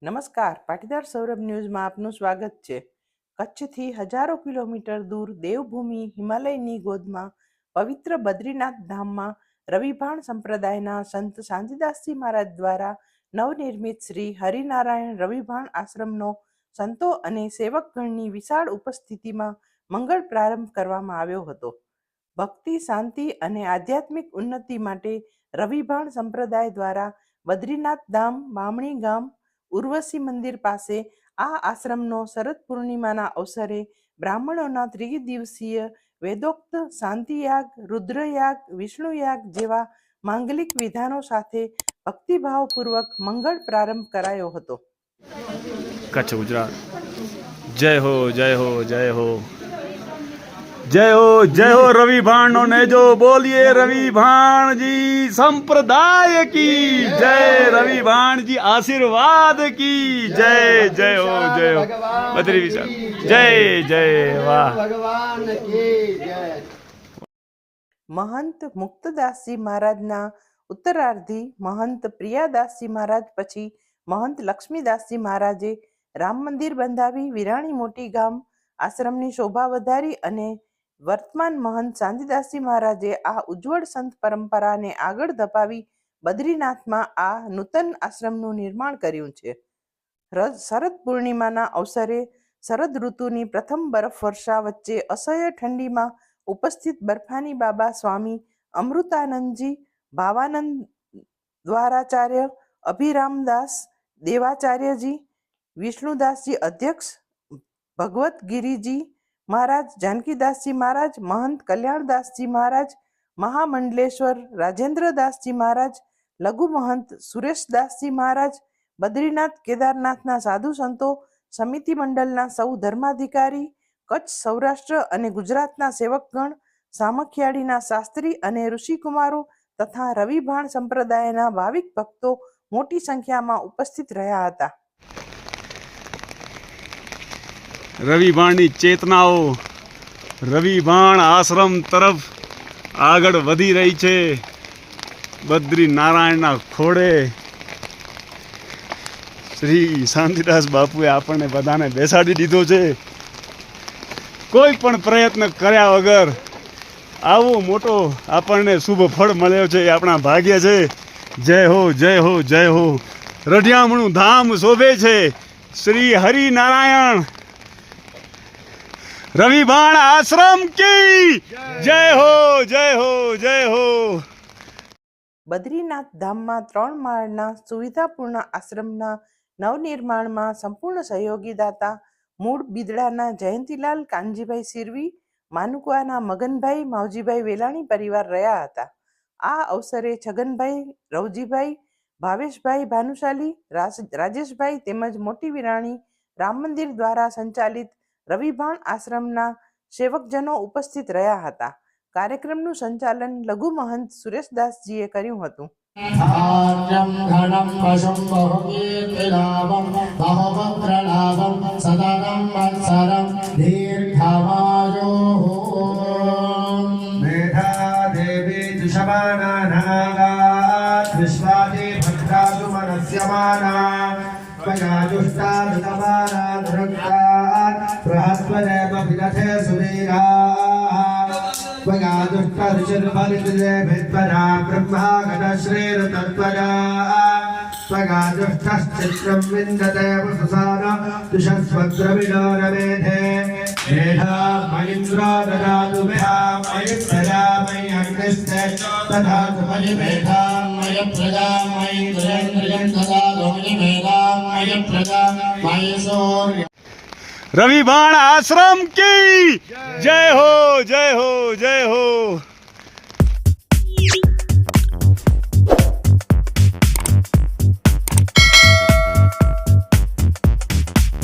નમસ્કાર, પાટીદાર સૌરભ ન્યૂઝમાં આપનું સ્વાગત છે. કચ્છથી હજારો કિલોમીટર દૂર દેવભૂમિ હિમાલયની ગોદમાં પવિત્ર બદ્રીનાથ ધામમાં રવિભાણ સંપ્રદાયના સંત શાંતિદાસજી મહારાજ દ્વારા નવનિર્મિત શ્રી હરિનારાયણ રવિભાણ આશ્રમનો સંતો અને સેવકગણની વિશાળ ઉપસ્થિતિમાં મંગળ પ્રારંભ કરવામાં આવ્યો હતો. ભક્તિ, શાંતિ અને આધ્યાત્મિક ઉન્નતિ માટે રવિભાણ સંપ્રદાય દ્વારા બદ્રીનાથ ધામ, બામણી ગામ, ઉર્વશી મંદિર પાસે આ આશ્રમનો શરદ પૂર્ણિમાના અવસરે બ્રાહ્મણોના ત્રિદિવસીય વેદોક્ત શાંતિયાગ, રુદ્રયાગ, વિષ્ણુયાગ જેવા માંગલિક વિધાનો સાથે ભક્તિભાવપૂર્વક મંગળ પ્રારંભ કરાયો હતો. કચ્છ ગુજરાત. જય હો, જય હો, જય હો, જય હો, જય હો રવિભાણ નો નેજો. બોલીએ રવિભાણ જી સંપ્રદાય કી જય, રવિભાણ જી આશીર્વાદ કી જય. જય હો, જય હો બદ્રી વિશાળ. જય જય વાહ ભગવાન કી જય. મહંત મુક્તદાસજી મહારાજના ઉત્તરાર્ધી મહંત પ્રિયાદાસજી મહારાજ પછી મહંત લક્ષ્મીદાસજી મહારાજે રામ મંદિર બંધાવી વિરાણી મોટી ગામ આશ્રમની શોભા વધારી અને વર્તમાન મહંત શાંતિદાસજી મહારાજે આ ઉજ્જવળ સંત પરંપરાને આગળ ધપાવી બદ્રીનાથમાં આ નૂતન આશ્રમનું નિર્માણ કર્યું છે. શરદ પૂર્ણિમાના અવસરે શરદ ઋતુની પ્રથમ બરફવર્ષા વચ્ચે અસહ્ય ઠંડીમાં ઉપસ્થિત બર્ફાની બાબા સ્વામી અમૃતાનંદજી, ભાવાનંદ દ્વારાચાર્ય, અભિરામદાસ દેવાચાર્યજી, વિષ્ણુદાસજી અધ્યક્ષ, ભગવત ગિરિજી મહારાજ, જાનકીદાસજી મહારાજ, મહંત કલ્યાણદાસજી મહારાજ, મહામંડલેશ્વર રાજેન્દ્રદાસજી મહારાજ, લઘુ મહંત સુરેશદાસજી મહારાજ, બદ્રીનાથ કેદારનાથના સાધુ સંતો, સમિતિ મંડળના સૌ ધર્માધિકારી, કચ્છ, સૌરાષ્ટ્ર અને ગુજરાતના સેવકગણ, સામખિયાળીના શાસ્ત્રી અને ઋષિકુમારો તથા રવિભાણ સંપ્રદાયના ભાવિક ભક્તો મોટી સંખ્યામાં ઉપસ્થિત રહ્યા હતા. રવિભાણની ચેતનાઓ રવિભાણ આશ્રમ તરફ આગળ વધી રહી છે. બદ્રી નારાયણના ખોડે શ્રી શાંતિદાસ બાપુએ આપણને બધાને બેસાડી દીધો છે. કોઈ પણ પ્રયત્ન કર્યા વગર આવો મોટો આપણને શુભ ફળ મળ્યો છે એ આપણા ભાગ્ય છે. જય હો, જય હો, જય હો. રઢિયામણું ધામ શોભે છે. શ્રી હરિનારાયણ રવિભાણ આશ્રમ કી જય હો, જય હો, જય હો. બદ્રીનાથ ધામમાં 3 માળના સુવિધાપૂર્ણ આશ્રમના નવનિર્માણમાં સંપૂર્ણ સહયોગી દાતા મૂળ બિદડાના જયંતીલાલ કાનજીભાઈ સિરવી, માનુકવાના મગનભાઈ માવજીભાઈ વેલાણી પરિવાર રહ્યા હતા. આ અવસરે છગનભાઈ, રવજીભાઈ, ભાવેશભાઈ ભાનુશાલી, રાજેશભાઈ તેમજ મોટી વિરાણી રામ મંદિર દ્વારા સંચાલિત રવિભાણ આશ્રમના સેવકજનો ઉપસ્થિત રહ્યા હતા. કાર્યક્રમનું સંચાલન લઘુ મહંત સુરેશદાસજીએ કર્યું હતું. આર્યમ ઘણમ પશુમ બહુકીર્તિલાભમ બહુભદ્રલાભમ સદનમ વત્સરમ દીર્ઘમાયુઃ. મેધા દેવી દુષમાનાનાગાત વિશ્વાજી ભદ્રાસુ મનસ્યમાના ત્વયાજુષ્ટાદતમાના દુરક્તાત બૃહસ્પદેવ વિદથે સુવીરાः त्वगादुष्टऋषिर्बलितुजे भिद्वरा ब्रह्मा गणश्रीरुतत्वजा त्वगादुष्टश्चित्रं विन्दते वसुसान तुषस्वद्रविणो रमेधे मेधा मयिन्द्रो ददातु मेहा मयि प्रजा मयि अग्निस्ते ददातु मयि मेधा मयि प्रजा मयि इन्द्रियं ददातु मयि मेधा मयि प्रजा मयि सूर्य. રવિભાણ આશ્રમ કી જય હો, જય હો, જય હો.